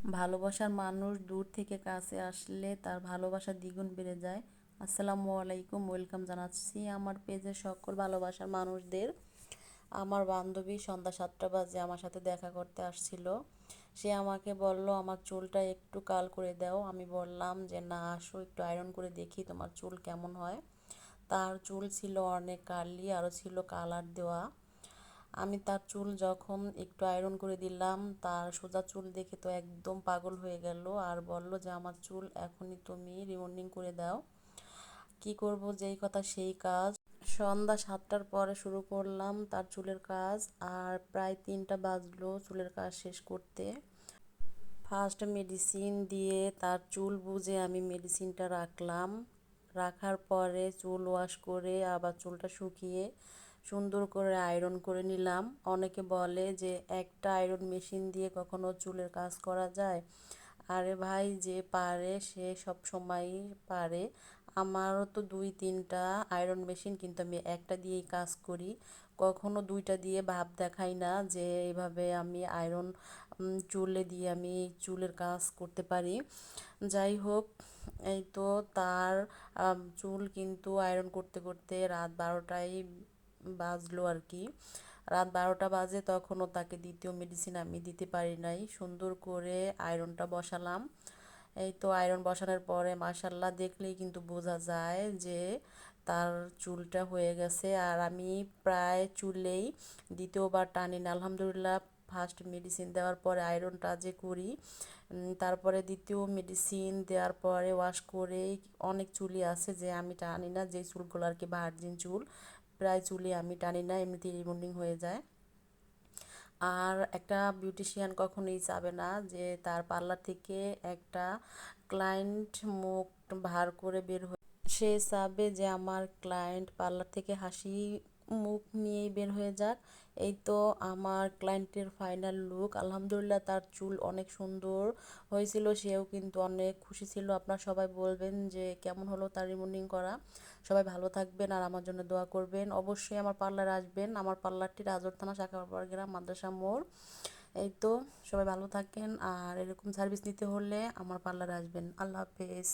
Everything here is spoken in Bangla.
ভালোবাসার মানুষ দূর থেকে কাছে আসলে তার ভালোবাসা দ্বিগুণ বেড়ে যায়। আসসালামু আলাইকুম, ওয়েলকাম জানাচ্ছি আমার পেজের সকল ভালোবাসার মানুষদের। আমার বান্ধবী সন্ধ্যা 7টা বাজে আমার সাথে দেখা করতে আসছিল। সে আমাকে বলল আমার চুলটা একটু কাল করে দাও। আমি বললাম যে না, আসো একটু আয়রন করে দেখি তোমার চুল কেমন হয়। তার চুল ছিল অনেক কার্লি, আরও ছিল কালার দেওয়া। আমি তার চুল যখন একটু আয়রন করে দিলাম, তার সোজা চুল দেখে তো একদম পাগল হয়ে গেল আর বলল যে আমার চুল এখনই তুমি রিবন্ডিং করে দাও। কি করব, যেই কথা সেই কাজ। সন্ধ্যা 7টার পরে শুরু করলাম তার চুলের কাজ, আর প্রায় 3টা বাজলো চুলের কাজ শেষ করতে। ফার্স্ট মেডিসিন দিয়ে তার চুল বুজে আমি মেডিসিনটা রাখলাম। রাখার পরে চুল ওয়াশ করে আবার চুলটা শুকিয়ে সুন্দর করে আয়রন করে নিলাম। অনেকে বলে যে একটা আয়রন মেশিন দিয়ে কখনো চুলের কাজ করা যায়। আরে ভাই, যে পারে সে সব সময়ই পারে। আমারও তো 2-3টা আয়রন মেশিন, কিন্তু আমি একটা দিয়েই কাজ করি। কখনো 2টা দিয়ে ভাব দেখাই না যে এভাবে আমি আয়রন চুলে দিয়ে আমি চুলের কাজ করতে পারি। যাই হোক, এই তো তার চুল কিন্তু আয়রন করতে করতে রাত 12টাই বাজলো আর কি। রাত 12টা বাজে, তখনও তাকে দ্বিতীয় মেডিসিন আমি দিতে পারি নাই। সুন্দর করে আয়রনটা বসালাম। এই তো আয়রন বসানোর পরে মাশাল্লাহ দেখলেই কিন্তু বোঝা যায় যে তার চুলটা হয়ে গেছে। আর আমি প্রায় চুলেই দ্বিতীয়বার টানি না, আলহামদুলিল্লাহ। ফার্স্ট মেডিসিন দেওয়ার পরে আয়রনটা যে করি, তারপরে দ্বিতীয় মেডিসিন দেওয়ার পরে ওয়াশ করে অনেক চুলই আছে যে আমি টানি না, যে চুলগুলো আর কি ভার্জিন চুল, প্রায় চুলে আমি টানি না, এমনিতেই রিবন্ডিং হয়ে যায়। আর একটা বিউটিশিয়ান কখনোই চাবে না যে তার পার্লার থেকে একটা ক্লায়েন্ট মুখ ভার করে বের হয়ে, সে চাবে যে আমার ক্লায়েন্ট পার্লার থেকে হাসি মুখ নিয়েই বের হয়ে যাক। এই তো আমার ক্লায়েন্টের ফাইনাল লুক, আলহামদুলিল্লাহ। তার চুল অনেক সুন্দর হয়েছিল, সেও কিন্তু অনেক খুশি ছিল। আপনারা সবাই বলবেন যে কেমন হলো তার রিবন্ডিং করা। সবাই ভালো থাকবেন আর আমার জন্য দোয়া করবেন। অবশ্যই আমার পার্লারে আসবেন। আমার পার্লারটি রাজর থানা, শাখারপাড় গ্রাম, মাদ্রাসা মোড়। এই তো, সবাই ভালো থাকেন আর এরকম সার্ভিস নিতে হলে আমার পার্লারে আসবেন। আল্লাহ হাফেজ।